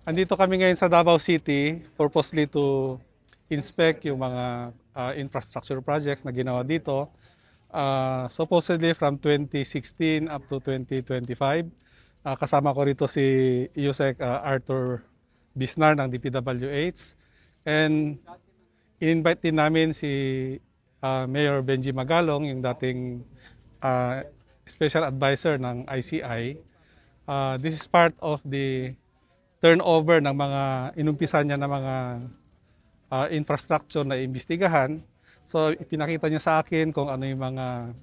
Andito kami ngayon sa Davao City purposely to inspect yung mga infrastructure projects na ginawa dito. Supposedly from 2016 up to 2025. Kasama ko rito si Yusek Arthur Bisnar ng DPWH. And in-invite din namin si Mayor Benji Magalong, yung dating special advisor ng ICI. This is part of the turnover ng mga inumpisa niya na mga infrastructure na imbestigahan. So ipinakita niya sa akin kung ano yung mga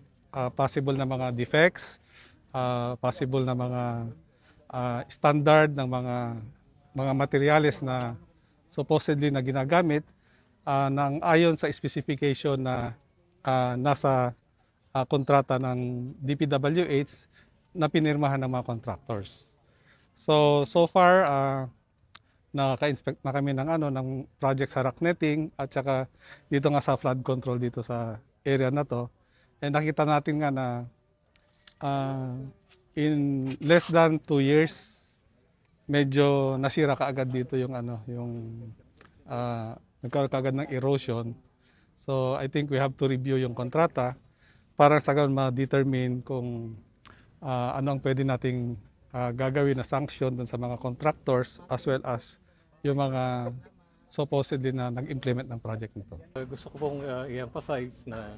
possible na mga defects, possible na mga standard ng mga materyales na supposedly na ginagamit ng ayon sa specification na nasa kontrata ng DPWH na pinirmahan ng mga contractors. So far nakaka-inspect na kami ng project sa rock netting at saka dito nga sa flood control dito sa area na to. And nakita natin nga na in less than 2 years medyo nasira kaagad dito yung nagkaroon kaagad ng erosion. So I think we have to review yung kontrata para sa ganun ma-determine kung ano ang pwede nating gagawin na sanction dun sa mga contractors as well as yung mga supposedly na nag-implement ng project nito. Gusto ko pong i-emphasize na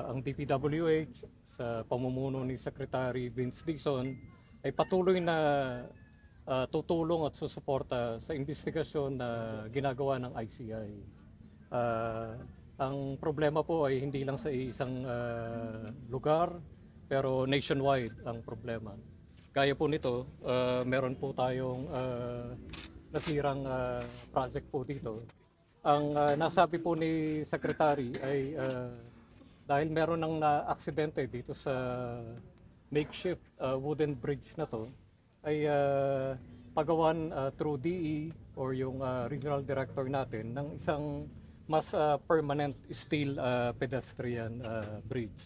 ang DPWH sa pamumuno ni Secretary Vince Dixon ay patuloy na tutulong at susuporta sa investigasyon na ginagawa ng ICI. Ang problema po ay hindi lang sa isang lugar, pero nationwide ang problema. Gaya po nito, meron po tayong nasirang project po dito. Ang nasabi po ni Secretary ay dahil meron ng na-aksidente dito sa makeshift wooden bridge na to, ay pagawan through DE or yung regional director natin ng isang mas permanent steel pedestrian bridge.